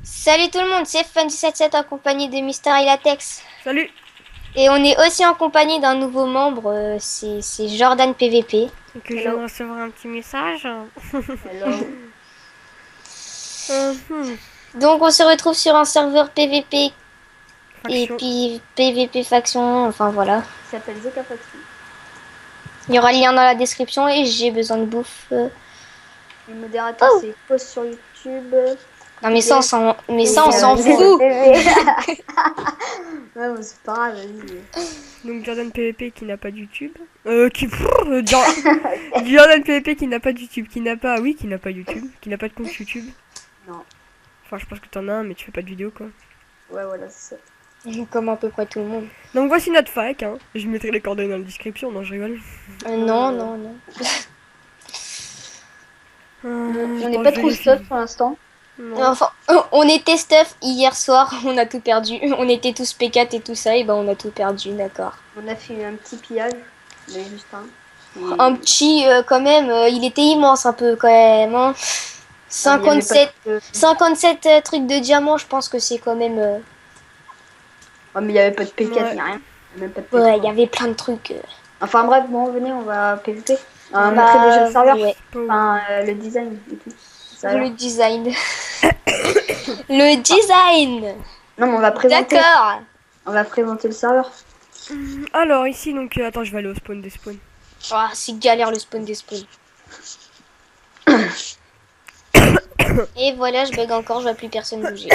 Salut tout le monde, c'est Fun77 en compagnie de Mister et Latex. Salut. Et on est aussi en compagnie d'un nouveau membre, c'est Jordan PVP. Donc je viens de recevoir un petit message. Hello. Donc on se retrouve sur un serveur PVP et Faction. puis PVP faction, enfin voilà. Il s'appelle Zeka Faction. Il y aura le lien dans la description et j'ai besoin de bouffe. Le modérateur, c'est post sur YouTube. Non mais ça on s'en fout. Ouais, mais c'est pas grave, vas-y. Donc Jordan PVP qui n'a pas de YouTube. Jordan PVP qui n'a pas de YouTube, qui n'a pas YouTube, qui n'a pas de compte YouTube. Non. Enfin je pense que t'en as un mais tu fais pas de vidéo quoi. Ouais, voilà, c'est ça. Comme à peu près tout le monde. Donc voici notre fac, hein. Je mettrai les coordonnées dans la description, non je rigole. Non. On n'est pas trop stuff pour l'instant. Non. Enfin, on était stuff hier soir, on a tout perdu. On était tous P4 et tout ça, et ben on a tout perdu, d'accord. On a fait un petit pillage, mais juste un. Un petit quand même, il était immense un peu quand même. Hein. 57 trucs de diamants, je pense que c'est quand même... Ouais, mais il n'y avait pas de P4, il Ouais. n'y a rien. Même pas de P4. Ouais, il y avait plein de trucs. Enfin bref, bon, venez, on va PVP. On montrer déjà le serveur. Ouais. Enfin, le design et tout. Ça Le design. Le design. Non, mais on va présenter. D'accord. On va présenter le serveur. Alors ici donc attends je vais aller au spawn des spawns. Oh, c'est galère le spawn des spawns. Et voilà, je bug encore, je vois plus personne bouger.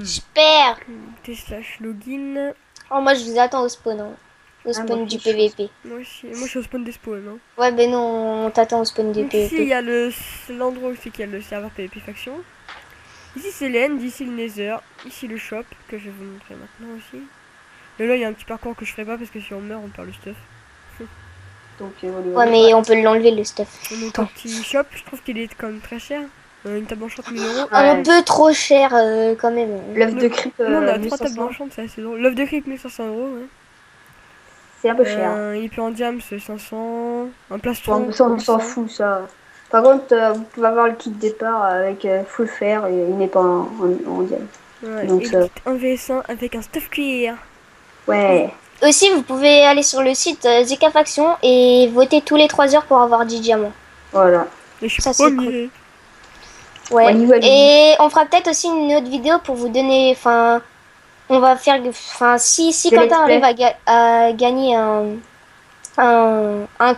J'espère. T/slash login. Oh, moi je vous attends au spawn. Hein. Au spawn moi du aussi, je PVP. Moi je suis au spawn des spawns. Hein. Ouais, ben non, on t'attend au spawn du Donc ici il PVP. y a l'endroit où c'est qu'il y a le serveur PVP faction. Ici c'est l'end, ici le nether, ici le shop que je vais vous montrer maintenant aussi. Et là il y a un petit parcours que je ferai pas parce que si on meurt on perd le stuff. Donc, Ouais, mais on peut l'enlever le stuff. Donc un petit shop, je trouve qu'il est quand même très cher. Une table enchante 1000 euros. Un peu trop cher quand même. L'œuf de creep, Nous on a 3 tables 1500. enchante, c'est assez drôle. L'œuf de creep 1500 euros, ouais. C'est un peu cher. Il peut en diam c'est 500. Un plastron. Ça, on s'en fout, ça. Par contre, vous pouvez avoir le kit départ avec full fer et il n'est pas en diamant. Ouais, Donc et ça. un VS1 avec un stuff cuir. Ouais. Aussi, vous pouvez aller sur le site ZK Faction et voter tous les 3 heures pour avoir 10 diamants. Voilà. Et je suis Ça, c'est premier. Ouais. Wally. Et on fera peut-être aussi une autre vidéo pour vous donner. Enfin, on va faire. Enfin, si De Quentin let's arrive à gagner un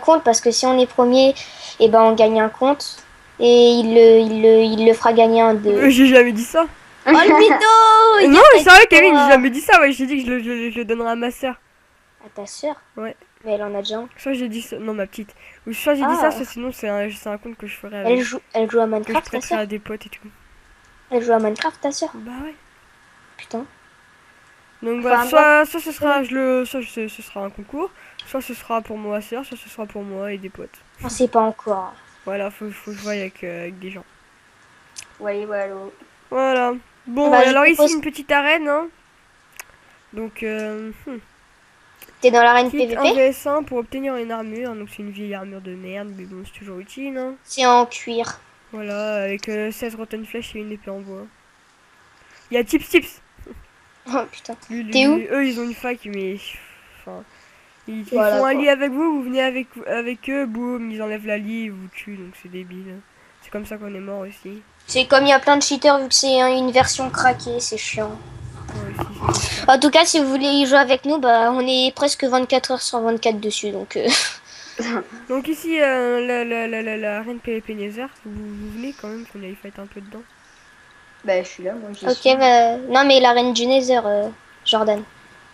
compte, parce que si on est premier, et ben on gagne un compte. Et il le fera gagner un de. J'ai jamais dit ça. Oh le mytho! Non, mais sérieux, Kevin, j'ai jamais dit ça. Ouais, j'ai dit que je le donnerai à ma soeur. À ta soeur? Ouais. Mais elle en a déjà un. Soit j'ai dit ça, non, ma petite. Ou soit j'ai dit ça, soit sinon c'est un compte que je ferai avec. Elle joue à Que je Minecraft, ta prêterai soeur? à des potes et tout. Elle joue à Minecraft, ta soeur? Bah ouais. Putain. Donc voilà, Enfin, soit ce sera, ce sera un concours, soit ce sera pour moi soeur, soit ce sera pour moi et des potes. On sait pas encore. Voilà, faut que je voie avec des gens. Ouais. Voilà. Bon, Bah, je alors propose- ici une petite arène, hein. Donc, T'es dans l'arène kit un PVP? VS1 pour obtenir une armure. Donc c'est une vieille armure de merde, mais bon, c'est toujours utile, hein. C'est en cuir. Voilà, avec 16 rotten flèches et une épée en bois. Il y a Tips. Oh putain. Lui, T'es où? eux, ils ont une fac, mais... Enfin... Ils Voilà, font un quoi. lit avec vous venez avec eux, boum, ils enlèvent la lit, ils vous tuent, donc c'est débile. C'est comme ça qu'on est mort aussi. C'est comme il y a plein de cheaters vu que c'est une version craquée, c'est chiant. Ouais, aussi, c'est ça. En tout cas, si vous voulez y jouer avec nous, bah on est presque 24 heures sur 24 dessus, donc Donc ici, la reine PvP Nether, vous venez quand même qu'on aille fight un peu dedans. Bah, je suis là, moi, j'y ok, suis. bah... Non mais la reine du Nether, Jordan.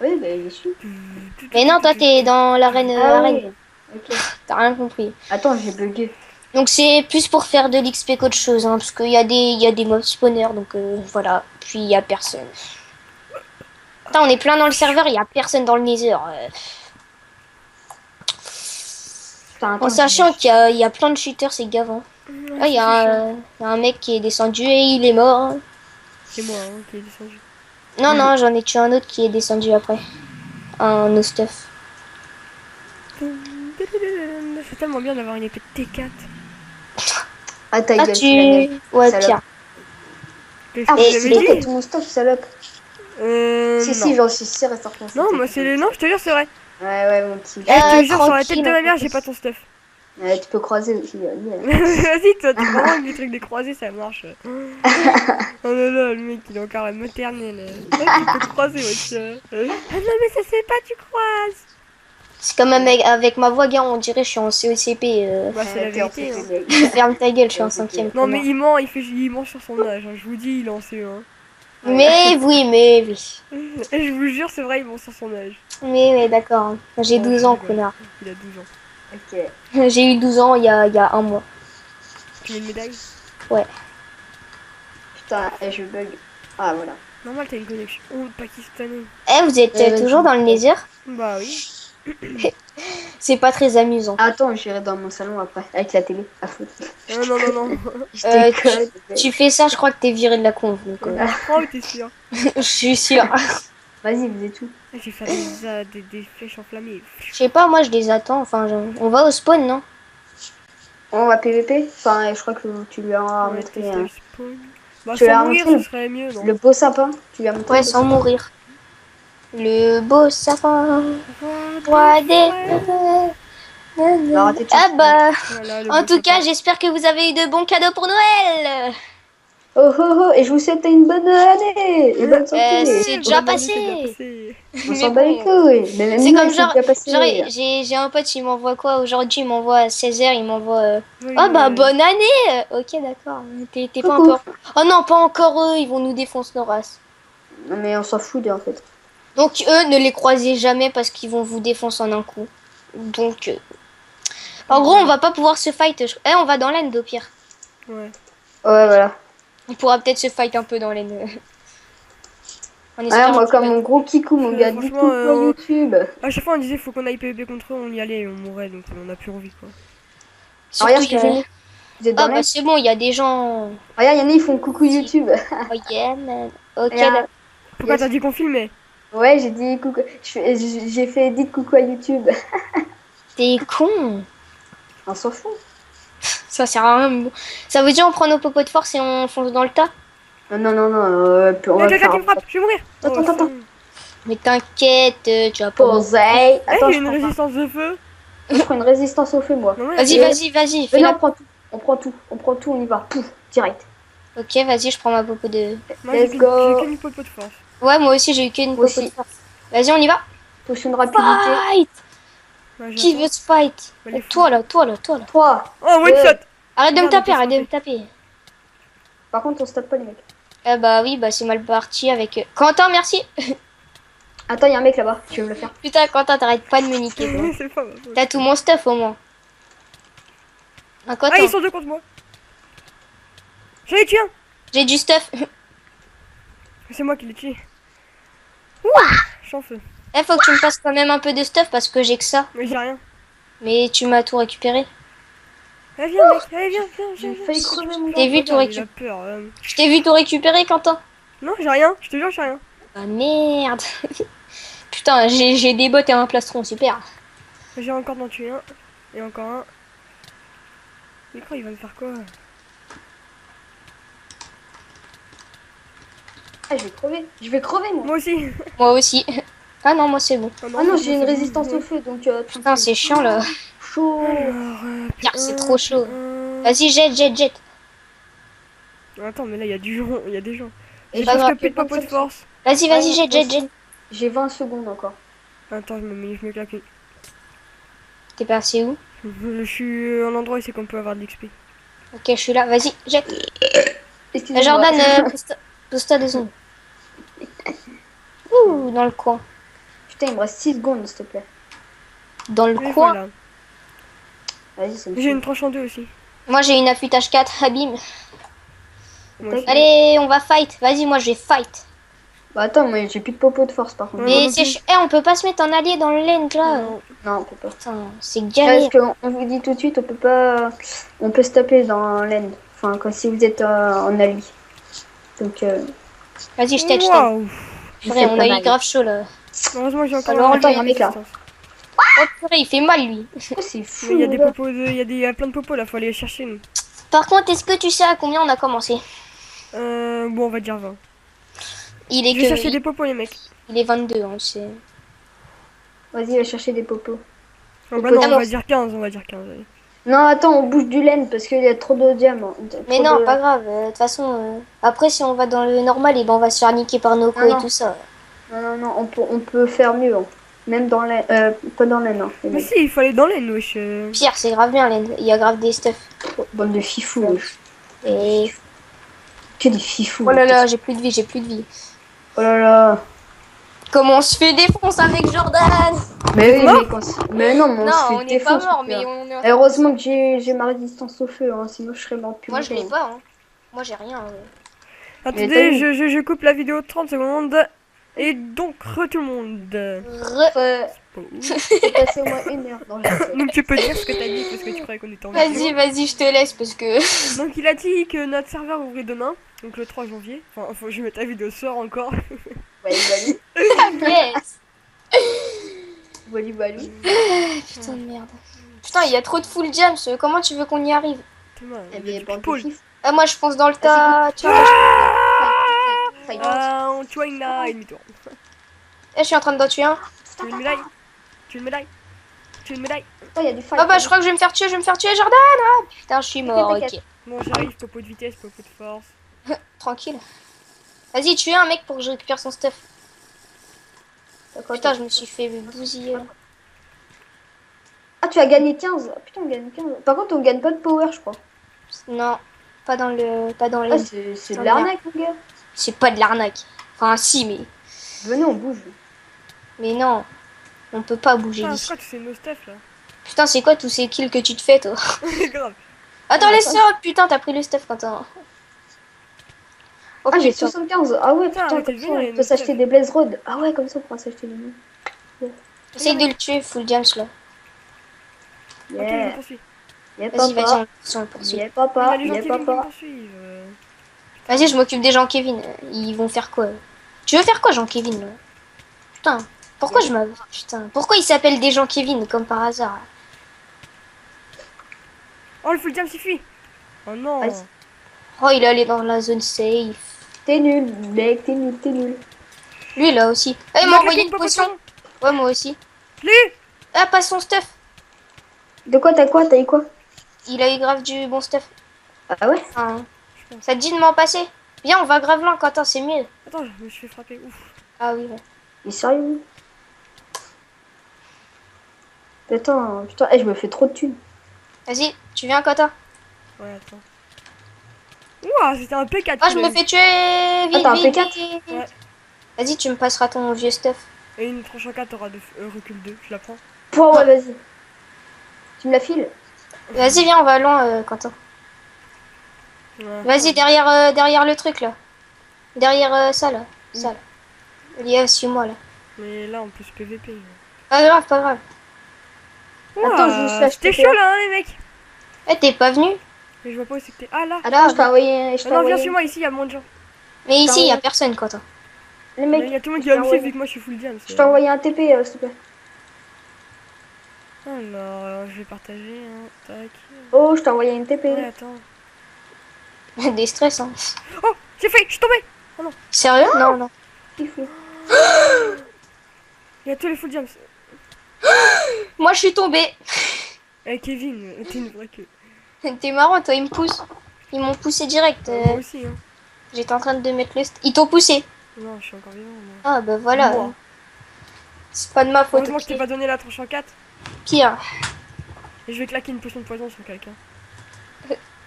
Oui, bah, j'y suis. Mais non, toi t'es dans l'arène arène. oui. Ok. T'as rien compris. Attends, j'ai bugué. Donc c'est plus pour faire de l'XP qu'autre chose, hein, parce qu'il y a des mobs spawners, donc voilà. Puis il y a personne. Putain, on est plein dans le serveur, il y a personne dans le Nether. Putain, En attends, sachant qu'il y a plein de cheaters, c'est gavant. Ah, il y a un mec qui est descendu et il est mort. Hein. C'est moi hein, qui est descendu. Non, non, j'en ai tué un autre qui est descendu après. Un no stuff. C'est tellement bien d'avoir une épée de T4. Ah, ta Ah, gueule, c'est la mienne. Ouais, Salope. Pierre. Qu'est-ce Ah, que mais j'avais c'est toi dit? tout mon stuff, salope. Si, Non. j'en suis sûre et certain. Non, moi c'est les... Non, je te jure, c'est vrai. Ouais, mon petit. Eh, je te jure, sur la tête tranquille, de ma mère, on j'ai pas ton stuff. Ouais, tu peux croiser aussi. Vas-y, toi, t'es vraiment avec des trucs décroisés, ça marche. Oh là là, le mec, il est encore à la maternelle. Ah, tu peux croiser, wesh. Ah non, mais ça se fait pas, tu croises. C'est comme avec ma voix, gars, on dirait que je suis en CECP. Bah, c'est la vérité. Hein. Ferme ta gueule, je suis en 5ème. Non, mais il ment, il ment sur son âge. Hein. Je vous dis, il est en CE1. Mais oui, mais oui. Et je vous jure, c'est vrai, il ment sur son âge. Mais d'accord. J'ai Oh, 12 je ans, rigole. connard. Il a 12 ans. Ok. J'ai eu 12 ans il y a un mois. Tu veux une médaille? Putain, je bug. Ah, voilà. Normal, t'as une connexion. Oh, pakistanais. Eh, vous êtes Ouais, toujours dans le Nether? Bah oui. C'est pas très amusant. Attends, j'irai dans mon salon après, avec la télé. À foutre. Non, non, non. Je déconne. Tu fais ça, je crois que t'es viré de la conf. Donc, Oh, t'es sûr? je suis sûre. Vas-y, vous êtes tout. Je vais faire des flèches enflammées. Je sais pas, moi je les attends. Enfin, on va au spawn, non? On va PVP. Enfin, je crois que tu lui as Ouais, montré tester le spawn. Bah, Tu l'as sans mourir, montré, ce serait mieux, non? le beau sapin. Tu lui as montré Ouais, le beau sans sapin. mourir. Le beau sapin. Roi Roi des... Alors, arrêtez de Ah chanter. bah... Voilà, le En beau tout cas, sapin. j'espère que vous avez eu de bons cadeaux pour Noël. Oh oh oh, et je vous souhaite une bonne année et bonne santé. c'est déjà Bonne année, passé. c'est déjà passé. On Mais s'en bat les bon, couilles. Mais même c'est nous, comme c'est genre, déjà passé. j'ai un pote, il m'envoie quoi aujourd'hui? Il m'envoie à 16h, il m'envoie... Oui, Ah bah ouais. bonne année. Ok, d'accord. T'es pas Coucou. encore... Oh non, pas encore eux, ils vont nous défoncer nos races. Non, mais on s'en fout en fait. Donc eux, ne les croisez jamais parce qu'ils vont vous défoncer en un coup. Donc... En gros, on va pas pouvoir se fight. Eh, on va dans l'end au pire. Ouais. Ouais, voilà. On pourra peut-être se fight un peu dans l'end. En Ouais, espérant moi, que- comme mon gros kikou, mon gars, Franchement, dites tout sur YouTube. À chaque fois, on disait faut qu'on aille PvP contre eux, on y allait et on mourait, donc on a plus envie, quoi. Surtout, Regarde ce que il y a- j'ai mis. Vous êtes dans Ah bah l'air. c'est bon, il y a des gens... Regarde, y'en a, ils font coucou YouTube. Oh yeah, man. Ok, Regarde. d'accord. Pourquoi Yes. t'as dit qu'on filmait? Ouais, j'ai dit coucou. J'ai fait dites coucou à YouTube. T'es con. On s'en fout. Ça sert à rien. Ça veut dire on prend nos popos de force et on fonce dans le tas? Non, non, non, non. On Il y a va quelqu'un faire qui me frappe, je vais mourir. Attends, Oh, attends, attends. Mais t'inquiète, tu vas pas... Posé. Eh, Attends, j'ai je une prends pas. résistance de feu. Je prends une résistance au feu, moi. Non, mais Vas-y, Et- vas-y, vas-y, Mais fais-la. non, on prend tout. On prend tout. On prend tout, on y va. Pouf, direct. Ok, vas-y, je prends ma popo de... moi, j'ai Let's go. qu'une popo de force. Ouais, moi aussi, j'ai eu qu'une Moi popo de aussi. force. Vas-y, on y va. Potion de rapidité. Fight. Ouais, Qui j'attends. veut se fight? Bah, les fous. Toi là, toi là, toi là. 3. Oh, one Ouais. shot. Arrête de me Merde, taper, on peut arrête de se me taper. Par contre, on se tape pas, les mecs. Ah bah oui, bah c'est mal parti avec... Quentin, merci. Attends, y'a un mec là-bas. Tu veux me le faire? Putain, Quentin, t'arrêtes pas de me niquer, toi. C'est pas ma faute. T'as tout mon stuff au moins. Un Quentin, Ah, ils sont deux contre moi. J'en ai tué un. j'ai du stuff. C'est moi qui l'ai tué. Ouah, je suis en feu. Eh, faut que tu me passes quand même un peu de stuff parce que j'ai que ça. Mais j'ai rien. Mais tu m'as tout récupéré. Allez, viens, mec. Allez, viens, viens, J'ai viens. failli crever mon T'es gars. vu tout Il a récupérer. peur. Je t'ai vu tout récupérer, Quentin. Non, j'ai rien. Je te jure, j'ai rien. Ah merde. Putain, j'ai des bottes et un plastron, super. J'ai encore d'en tuer un. Et encore un. Mais quoi, il va me faire quoi? Ah, je vais crever. Je vais crever, moi. Moi aussi. Moi aussi. Ah non, moi c'est bon. Ah non, j'ai une c'est bon. résistance au feu, donc... Putain, c'est chiant là. chaud. Alors, Car c'est trop chaud. putain. Vas-y, jette. Attends, mais là, il y a du gens. Il y a des gens. Et J'ai pas grave. presque plus de popo de force. Vas-y, Ouais, jette. J'ai 20 secondes encore. Attends, je me claque une. T'es passé où? Je suis en endroit où c'est qu'on peut avoir de l'XP. Ok, je suis là. Vas-y, jette. Excusez-moi. Jordan, pose-toi 2 secondes. Ouh, dans le coin. Putain, il me reste 6 secondes, s'il te plaît. Dans le Et coin. voilà. Vas-y, c'est J'ai une tranche en deux aussi. Moi j'ai une affûtage 4, Habim. Moi aussi. Allez, on va fight. Vas-y, moi je vais fight. Bah attends, moi j'ai plus de popo de force par contre. Ouais. Mais non c'est plus. Eh, on peut pas se mettre en allié dans le lane là. Non. Non, on peut pas. Putain, c'est Parce galère. qu'on vous dit tout de suite, on peut pas... On peut se taper dans l'end. Enfin, quand si vous êtes en allié. Donc, Vas-y, je t'aide. Waouh. Frère, on a eu grave chaud là. Heureusement, j'ai encore Alors, un attends, il y a un mec là. résistance. Oh purée, il fait mal lui. Oh, c'est fou. Mais il y a mon des gars. popos, il y a plein de popos là, faut aller les chercher. Nous. Par contre, est-ce que tu sais à combien on a commencé? Bon, on va dire 20. Il est Je vais chercher des popos, les mecs. il est 22, hein, c'est... Vas-y, va chercher des popos. Oh, bah non, on Alors- va dire 15, on va dire 15. Allez. Non, attends, on bouge du laine parce qu'il y a trop de diamants. Mais Trop non, de- pas grave. De toute façon, après, si on va dans le normal, et ben, on va se faire niquer par nos Non, et non. tout ça. Non, on peut faire mieux. Hein. Même dans la... pas dans la, non. les Mais mecs. si, il faut aller dans les wesh. Pierre, c'est grave bien, Len. Il y a grave des stuff. Oh, bande de fifous. wesh. Et... Que des fifous. Oh là wesh. là, j'ai plus de vie, j'ai plus de vie. Oh là là. Comment on se fait défoncer avec Jordan? Mais oui, mort mais non, mais Non, se on fait n'est pas défoncer, mort, frère. mais on est... Heureusement que j'ai ma résistance au feu, hein, sinon je serais mort depuis Moi, je l'ai longtemps. pas, hein. Moi, j'ai rien. t'as Attendez, vu je coupe la vidéo 30 secondes. Et donc, tout le monde. Faut passer au moins 1 heure dans le jeu. Donc, tu peux dire ce que t'as dit parce que tu croyais qu'on était en vidéo. Vas-y, vas-y, je te laisse parce que... Donc, il a dit que notre serveur ouvrait demain, donc le 3 janvier. Enfin, faut que je mette la vidéo sort encore. Walou, Yes. walou, walou. Putain de merde. Putain, il y a trop de full jams. Comment tu veux qu'on y arrive? Thomas, Eh il y a bien, du bande de people. fifous. Ah, moi, je pense dans le tas. Tu vois, Fight. Ah, on tue là, et demi-tour. je suis en train d'en tuer un. Tu veux une médaille? Tu veux une médaille? Tu veux une médaille? Oh, il y a du fight. Ah bah, je crois que je vais me faire tuer, Jordan. Ah, putain, je suis mort, T'inquiète, ok. Bon, j'arrive, popo de vitesse, popo de force. Tranquille. Vas-y, tue un mec pour que je récupère son stuff. D'accord, Putain, je me suis fait bousiller. Ah, tu as gagné 15. Putain, on gagne 15. Par contre, on gagne pas de power, je crois. Non, pas dans le... Pas dans Ah, les... c'est de Putain, l'arnaque, mon gars. C'est pas de l'arnaque. Enfin, si, mais... Venez, on bouge. Mais non. On peut pas bouger Ah, je d'ici. crois que c'est nos stuff là. Putain, c'est quoi tous ces kills que tu te fais, toi? Grave. Attends, Ah, laisse ça. Putain, t'as pris le stuff, Quentin. Oh, Ah, j'ai putain. 75. Ah ouais, Putain, putain, arrêtez comme de ça, venir, il y a on une peut s'acheter stuff. des Blaze Road. Ah ouais, comme ça, on pourra s'acheter des noms. Essaye de le tuer, full jams, là. Ok, je le Yeah. poursuis. Yeah, Vas-y, papa. on le poursuit. Yeah, Il y papa. a les gens Yeah, qui viennent me papa. poursuivre. Vas-y, je m'occupe des gens Kevin. Ils vont faire quoi? Tu veux faire quoi, Jean Kevin, là? Putain, pourquoi je m'avais... Putain, pourquoi ils s'appellent des gens Kevin, comme par hasard? Oh, le full jam suffit. Oh non. Vas-y. Oh, il est allé dans la zone safe. T'es nul, mec, t'es nul, t'es nul. Lui, là aussi. Ah, il Il m'a a envoyé claqué une une potion. potion. Ouais, moi aussi. Lui. Ah, pas son stuff. De quoi, t'as quoi? T'as eu quoi? Il a eu grave du bon stuff. Ah ouais? Enfin, ça te dit de m'en passer? Viens, on va grave loin, Quentin, c'est mieux. Attends, je me suis fait frapper. Ouf. Ah oui, ouais. Il est sérieux? Putain, putain, eh, je me fais trop de thunes. Vas-y, tu viens, Quentin? Ouais, attends. Ouah, c'était un P4. Ah, je me fais tuer. Vite, t'as un vite, P4? vite. Ouais. Vas-y, tu me passeras ton vieux stuff. Et une tranche en 4 t'auras de recul 2. Je la prends. Oh, ouais, vas-y. Tu me la files? Vas-y, viens, on va loin, Quentin. Ouais. Vas-y, derrière le truc, là. Derrière ça, là. Ça, là. Allez, suis-moi, là. Mais là, en plus PVP. Pas grave, pas grave. Attends, je vous flash C'était TP. chaud là, hein, les mecs. Eh, t'es pas venu? Mais je vois pas où c'est que t'es. Ah là. Attends, je t'ai envoyé. Je Ah t'ai non, viens envoyé. sur moi, ici, il y a moins de gens. Mais ici, Pardon. y a personne, Quentin. Les Il mecs, y a tout le monde qui je va me t'ai suivre envoyé. vu que moi je suis full jam. je t'ai envoyé un TP, s'il te plaît. Alors, je vais partager. Hein. Tac. Oh, je t'ai envoyé une TP. Ouais, attends. Des stress, hein. Oh, j'ai fait, je suis tombé. Sérieux? Non, non. Fifou. Il y a tous les full jams. Moi, je suis tombée. Eh, Kevin, t'es une vraie queue. T'es marrant, toi, ils me poussent. Ils m'ont poussé direct. Moi aussi, hein. J'étais en train de mettre le... Ils t'ont poussé. Non, je suis encore vivant. Moi. Ah, bah voilà. Moi. C'est pas de ma faute. Heureusement que je t'ai pas donné la tranche en 4. Pire. Et je vais claquer une potion de poison sur quelqu'un.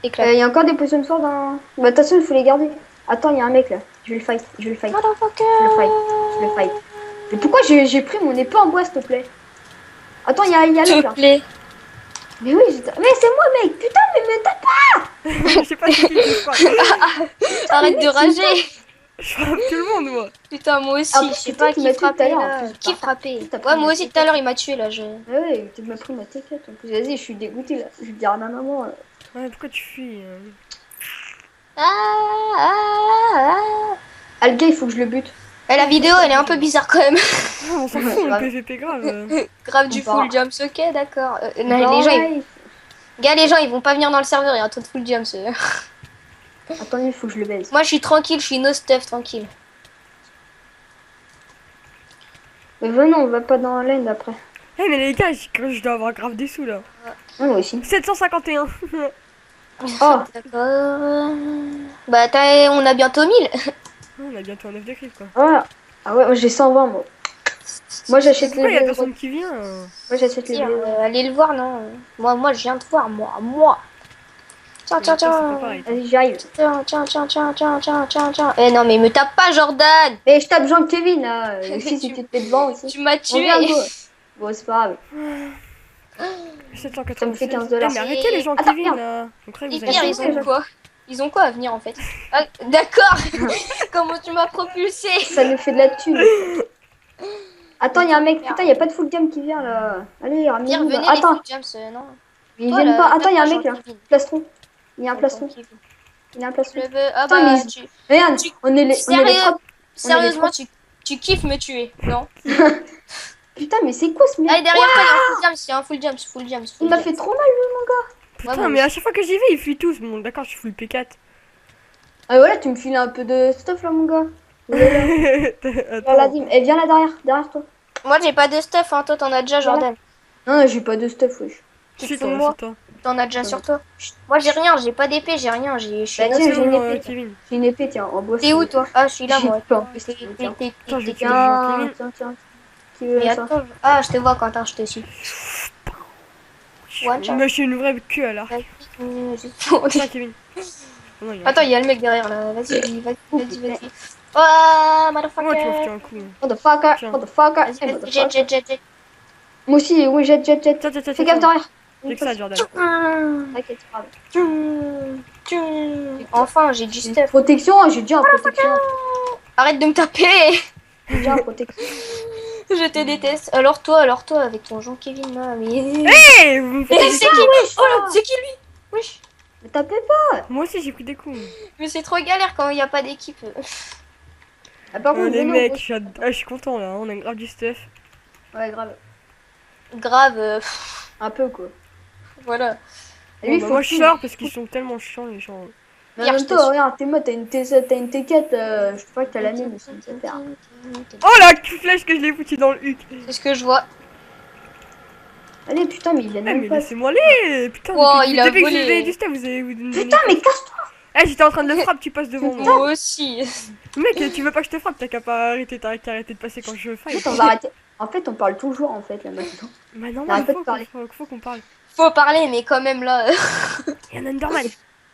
Éclat. Il y a encore des potions de sort dans. Bah, de toute façon, il faut les garder. Attends, il y a un mec là. Je vais le fight. Je vais le fight. Motherfucker. Je le fight. Je le fight. Mais pourquoi j'ai pris mon épée en bois, s'il te plaît? Attends, il y a S'il l'autre te là. plaît. Mais oui, mais c'est moi, mec. Putain, mais me tape. Je sais pas c'est qui que je frappe. Arrête de rager. Je frappe tout le monde, moi. Putain, moi aussi. Ah, Je sais c'est pas toi qui qui m'as tué tout à frappait l'heure, en là. plus. Qui frappait? T'as pris Ouais, ma moi aussi, tout tête. à l'heure, il m'a tué là. Je... Ah ouais, tu m'as pris ma téquette en plus. Vas-y, je suis dégoûtée là. Je vais dire à ma maman. Ouais, pourquoi tu fuis Ah, ah, ah. Ah, le gars, il faut que je le bute. Eh, la vidéo, elle est un peu bizarre quand même. On s'en fout, le PVP grave. Grave du On full part. jumps, ok, d'accord. Non, Les gens, ouais, gars, les gens, ils vont pas venir dans le serveur, il y a trop de full jumps. attendez, il faut que je le baise. Moi, je suis tranquille, je suis no stuff, tranquille. Mais venons, on va pas dans l'end après. Eh mais les gars, je dois avoir grave des sous là. Ouais, moi aussi. 751. Oh, D'accord. Bah, on a bientôt 1000. On a bientôt un 9 de crypt quoi. ouais. Ah ouais, moi j'ai 120 moi. Moi j'achète les Pourquoi y a blaises. personne qui vient Moi j'achète les Tiens, blaises. allez le voir, non. Moi, je viens de voir, moi. Tiens, tiens, Ça, c'est pas tiens. pareil. Vas-y, j'arrive. Tiens. Eh non, mais me tape pas, Jordan. Mais je tape Jean-Kevin là. Aussi, si tu te mets devant aussi. Tu m'as On tué. vient, go. Bon, c'est pas grave. $786. Ça me fait 15 Eh, $. mais arrêtez les gens qui Attends, viennent là. On crée, Les vous pires, allez ils ont quoi? Ils ont quoi à venir en fait? Ah, d'accord. Comment tu m'as propulsé? Ça nous fait de la thune. Attends, il y a un mec. Putain, il y a pas de full game qui vient là. Allez, Pire, ramène-nous. venez les Attends, full jumps, non. ils Toi, viennent là, pas. Attends, il y a un donne-moi mec là. Jean-Kevin. Plastron. Il y a un plastron. Jean-Kevin. Il y a un plastron. Je le veux. Ah Putain, bah, mais- tu... Regarde, tu- on est les Sérieux? trois. Sérieusement, tu kiffes me tuer, non? Putain, mais c'est quoi ce mec? Allez, derrière toi, il y a un full jumps, il y a un full jumps. Il m'a fait trop mal lui. Putain, moi mais à chaque fois que j'y vais, ils fuient tous. Bon, d'accord, je suis full P4. Ah voilà, tu me files un peu de stuff là, mon gars. Voilà, Attends. Dim. Eh, viens là derrière toi. Moi, j'ai pas de stuff, hein. Toi, t'en as déjà, Jordan. Non, j'ai pas de stuff, wesh. Tu te Si, fous de toi, moi? c'est toi. T'en as déjà sur toi? Moi, j'ai rien, j'ai pas d'épée, j'ai rien. Je suis Bah, là. tiens, C'est j'ai une où, épée. Kevin? J'ai une épée, tiens, en bois. T'es où, toi? Ah, je suis là, J'ai moi. pas. T'es- Tiens. Attends, je vais tuer Tiens, Jean-Kevin. tiens. Qui veut Mais ça? attends, ah, je te vois, Quentin, je te suis. One shot. Mais je suis une vraie queue à l'arc. Tiens, Kevin. Non, il y a un Attends, il y a le mec derrière là. Vas-y. Oh, coup. Oh, tu m'as foutu motherfucker. un coup. Motherfucker, Tiens. motherfucker, Vas-y, hey, vas-y, jet. motherfucker. Moi aussi, oui, jet. Tiens. Fais gaffe derrière. J'ai que ça, Jordan. T'inquiète, c'est pas grave. Enfin, j'ai du J'ai une stuff. protection, j'ai déjà un protection. Arrête de me taper. J'ai déjà un protection. Je te déteste. Alors toi, avec ton Jean-Kevin là, mais... Hey, vous me faites Eh, des c'est coups. qui? Oh là, c'est qui lui? Wesh. Mais tapez pas. Moi aussi, j'ai pris des coups. Mais c'est trop galère quand il n'y a pas d'équipe. Ah, par contre, Les venons, mecs, gros. je suis content là. On a grave du stuff. Ouais, grave. Grave, Un peu, quoi. voilà. Et lui, Bon, bah, faut moi, que je tu- sors parce qu'ils sont tellement chiants, les gens. Mais en Pierre, même je te temps, suis. regarde, t'es moi, t'as une T4, je crois que t'as la mienne aussi, ça fait. Oh la flèche que je l'ai foutu dans le huc. C'est ce que je vois. Allez, putain, mais il vient de Eh, même mais pas. laissez-moi aller. Putain, Wow, depuis il a depuis que volé. je vous ai du stuff, vous avez vous donné. Putain, mais casse-toi. Eh, j'étais en train de le frapper, tu passes devant moi. Moi aussi. Mec, tu veux pas que je te frappe, t'as qu'à pas arrêter, t'as qu'à arrêter de passer quand je En fight. fait, on va arrêter. En fait, on parle toujours, en fait, là, maintenant. Bah non, Arrête il de faut parler. faut qu'on parle. Faut parler, mais quand même là. Il y a un Enderman.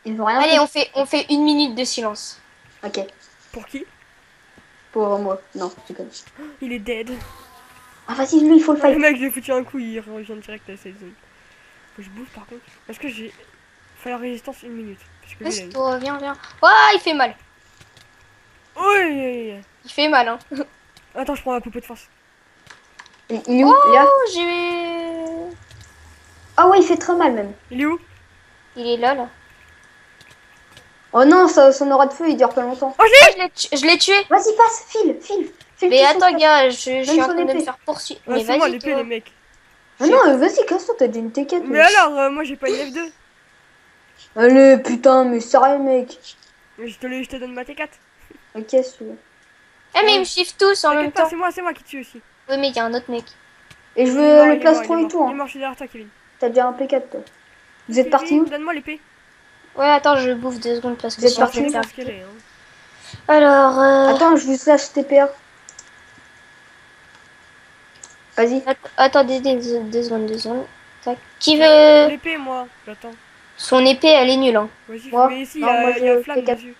Ils vont rien Allez, faire. on fait 1 minute de silence. Ok, Pour qui? pour moi. Non, je déconne. Il est dead. Ah, vas-y, lui, il faut le Le fight. mec, je lui ai foutu un coup, il revient direct à cette zone. Faut que je bouge par contre. Est-ce que j'ai fait la résistance 1 minute? Parce que lui, il a eu. Toi, viens. Ouah, il fait mal. Oui. Il fait mal, hein. Oh, Attends, je prends la poupée de force. Il est où Là Oh, j'ai... Ah ouais, il fait très mal, même. Il est où? Il est là. Oh non, son aura de feu, il dure pas longtemps. Oh, Ah, je l'ai tué. Vas-y, passe, file. Mais tout attends, son gars, je suis Donne en son train de me épée. faire poursuivre. Ah, Mais c'est moi vas-y, l'épée, toi. les mecs. Ah non, vas-y, casse-toi, t'as déjà une T4. Mais alors, moi j'ai pas une F2. Allez, putain, mais sérieux, mec. Je te donne ma T4. Ok, celui-là. Eh, mais ils me suivent tous en même T'inquiète pas, temps. c'est moi qui tue aussi. Oui, mais il y a un autre mec. Et je Il est veux mort, il le est plastron mort, et tout. Il est Hein. mort, je suis derrière toi, Kevin. T'as déjà un P4, toi. Vous êtes parti Kevin, où donne-moi l'épée. Ouais, attends, je bouffe 2 secondes parce que Vous êtes sinon parti je vais où me Parce faire... qu'elle est, hein. Alors, Attends, je vous lâche TPA. Vas-y. attendez 2 secondes. Tac. Qui veut... L'épée, moi, j'attends. Son épée, elle est nulle, hein. Vas-y, Moi mais ici, il y Non, moi, a je flamme fais dessus.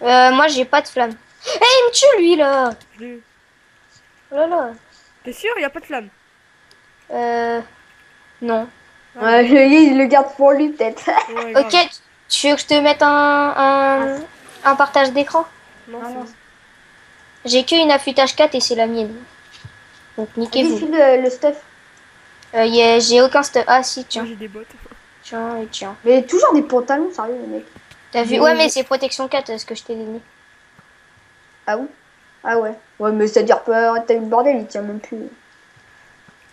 Moi, j'ai pas de flamme. Eh, il me tue, lui, là. Je l'ai eu. Oh là là. T'es sûr, il y a pas de flamme? Non. Ouais, le gars, il le garde pour lui, peut-être. Ouais, grave. Ok, tu veux que je te mette un partage d'écran? Non, Ah, c'est non. bon. J'ai qu'une affûtage 4 et c'est la mienne. Donc Vas-y, niquez-vous. file le stuff. J'ai aucun stuff. Ah si, Moi, tiens. j'ai des bottes. Tiens. Mais toujours des pantalons, sérieux, les mecs. T'as vu? Oui, Ouais, oui. mais c'est protection 4 ce que je t'ai donné. Ah oui Ah ouais. Ouais, mais c'est-à-dire pas, t'as eu le bordel, il tient même plus.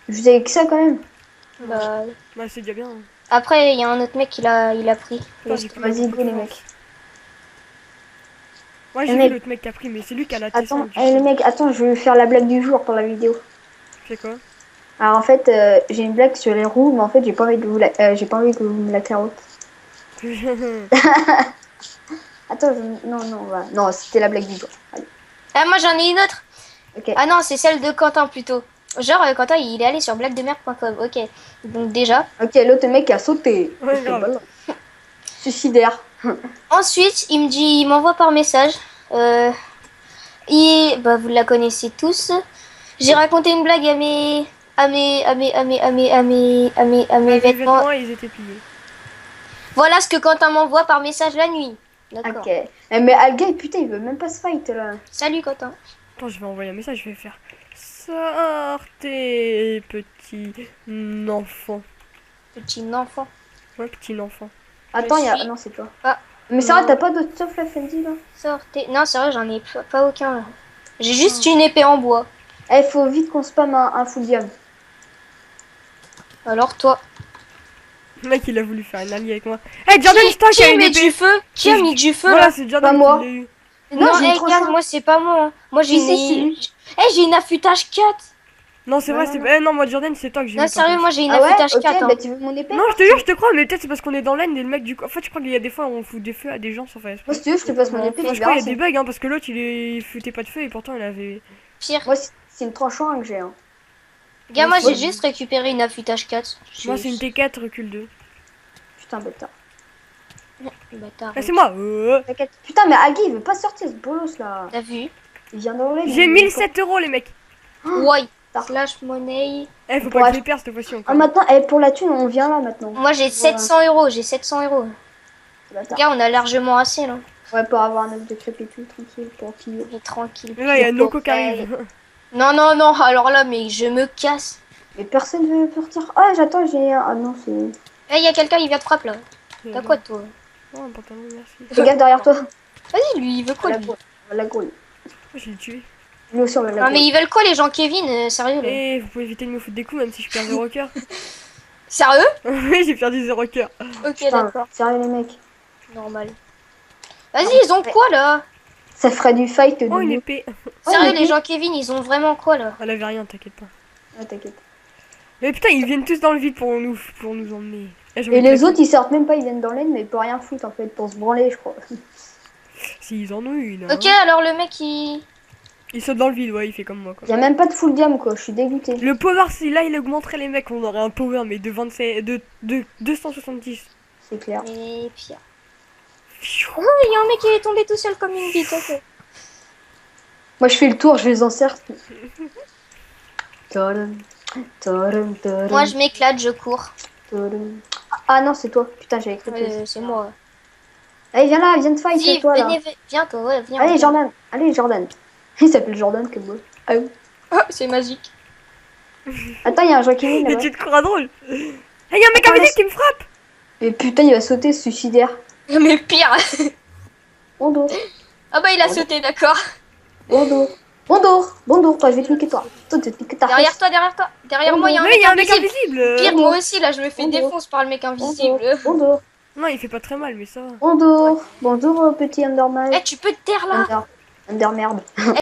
Je faisais que ça quand même. Bah, Bah, c'est déjà bien. Hein. après, il y a un autre mec qui l'a pris. Putain, j'ai plus ma Vas-y, beaucoup go de les force. mecs. Ouais, Eh, j'ai vu mec. l'autre mec qui a pris, mais c'est lui qui a la T5. Attends, du les coup. mecs, attends, je vais faire la blague du jour pour la vidéo. C'est quoi? Alors en fait, j'ai une blague sur les roues, mais en fait, j'ai pas envie de vous j'ai pas envie que vous me la carotte. Attends, non, non, voilà. Non, c'était la blague du jour. Allez. Ah, moi j'en ai une autre. Ok. Ah non, c'est celle de Quentin plutôt. Genre, Quentin, il est allé sur blaguedemerde.com. Ok. Donc déjà. Ok, l'autre mec a sauté. Ouais, C'était grave. ballon. Suicidaire. Ensuite, il m'envoie par message. Bah, vous la connaissez tous. J'ai raconté une blague à mes Les vêtements. vêtements, ils étaient pliés. Voilà ce que Quentin m'envoie par message la nuit. D'accord. Ok. Eh, mais Alga, putain, il veut même pas se fight là. Salut Quentin. Attends, je vais envoyer un message, je vais faire sortez, petit enfant. Petit enfant. Ouais, petit enfant. Attends, il y a. suis- Ah non, c'est toi. Ah, Mais ça va, non. t'as pas d'autre stuff là, Fendi là? Sortez. Non, sérieux, j'en ai pas aucun là. J'ai juste une épée en bois. Eh, faut vite qu'on spamme un full diam. Alors toi. Le mec, il a voulu faire une alliée avec moi. Hey, Jordan, c'est toi qui Qui a a une mis épée. du feu? Qui a mis du feu Voilà, là? c'est Jordan Pas moi. qui l'a eu. Non, j'ai une hey, tranchante. gars, moi c'est pas moi. Hein. Moi j'ai Si, si, une. J'ai une affûtage 4. Non, c'est vrai, Non, c'est. non. Eh, non, moi, Jordan, c'est toi que j'ai eu. Non, par sérieux, contre. moi j'ai une Ah ouais, affûtage ok, 4. Hein. bah tu veux mon épée? Non, je te jure, je te crois, mais peut-être c'est parce qu'on est dans l'aine et le mec du. En fait, je crois qu'il y a des fois on fout des feux à des gens sans faire exprès. Moi, si tu veux, je te passe mon épée, Moi, tu je crois verras. qu'il y a des bugs, hein, parce que l'autre il foutait pas de feu et pourtant il avait. Pire. Moi, c'est une tranchante que j'ai. Hein. Gars, moi moi, j'ai c'est- juste récupéré une affûtage 4. Moi, c'est une T4 recul 2. Putain, bâtard. Bâtard. Ah, c'est moi. T'inquiète. Putain, mais Agui, il veut pas sortir ce bolos là. T'as vu? Il vient dans l'aide. J'ai 1007 euros, les mecs. Ouais. Tard. Slash money. Eh, faut Pour pas que je ach- les perde cette fois-ci Ah, encore. maintenant, eh, pour la thune, on vient là maintenant. Moi j'ai 700 euros. J'ai 700 euros. Bâtard. Gars, on a largement assez là. Ouais, pour avoir un œuf de crêpe et tout, tranquille, pour piller. Mais tranquille. Mais là, il y a Pour Noko qui faire- arrive. Non, non, non. Alors là, mais je me casse. Mais personne veut partir. Ah, j'attends, j'ai un. Ah non, c'est. Eh, y a quelqu'un, il vient te frapper là. T'as quoi toi? Oh, un pantalon, merci. Fais gaffe derrière toi. Vas-y, lui, il veut quoi La lui? grouille. La grouille. Oh, je l'ai tué. Lui aussi, on va la Non, mais grouille. ils veulent quoi les gens, Kevin? Sérieux là? Eh, vous pouvez éviter de me foutre des coups même si je perds 0 cœur. Sérieux? Oui, j'ai perdu 0 cœur. Ok, Putain, d'accord. sérieux, les mecs. Normal. Vas-y, ils ont quoi là? Ça ferait du fight de Oh, une nous. épée. Sérieux, mais les gens, Kevin, ils ont vraiment quoi là? Elle avait rien, t'inquiète pas. Ah, t'inquiète. Mais putain, ils viennent tous dans le vide pour nous emmener. Eh, j'ai Et envie de les claquer. autres, ils sortent même pas, ils viennent dans l'aide, mais ils peuvent rien foutre en fait, pour se branler, je crois. Si, ils en ont une. Hein. Ok, alors le mec il. Il saute dans le vide, ouais, il fait comme moi quoi. Y a même pas de full diam, quoi, je suis dégoûté. Le power, si là il augmenterait les mecs, on aurait un power mais de 27, de 270. C'est clair. Et pire. Oh, il y a un mec qui est tombé tout seul comme une bite. Ok. Moi, je fais le tour, je les encercle. Tadam, tadam, tadam, Moi je m'éclate, je cours. tadam. Ah non, c'est toi. Putain, j'avais cru que C'est moi. Allez, viens là, viens de fight, Si, c'est toi là. viens toi, ouais, viens. Allez, Jordan. Allez, Jordan. Il s'appelle Jordan, comme moi. Ah oui. Ah, c'est magique. Attends, il y a un Joaquin Mais là-bas. tu te crois drôle. Eh, y'a un mec Attends, invisible laisse- qui me frappe. Mais putain, il va sauter, ce suicidaire. Mais pire. Bonjour. Ah bah il a sauté, d'accord. Bonjour. Bonjour. Bonjour, toi, je vais te niquer toi. Toi, je vais te niquer ta Derrière face. toi, derrière toi. Derrière moi, il y a un Mais mec y'a un mec invisible. invisible. Pire, moi aussi, là, je me fais Bonjour. défoncer par le mec Bonjour. invisible. Bonjour. Non, il fait pas très mal, mais ça va. Bonjour. Bonjour, petit Underman. Eh, tu peux te taire là. Under merde.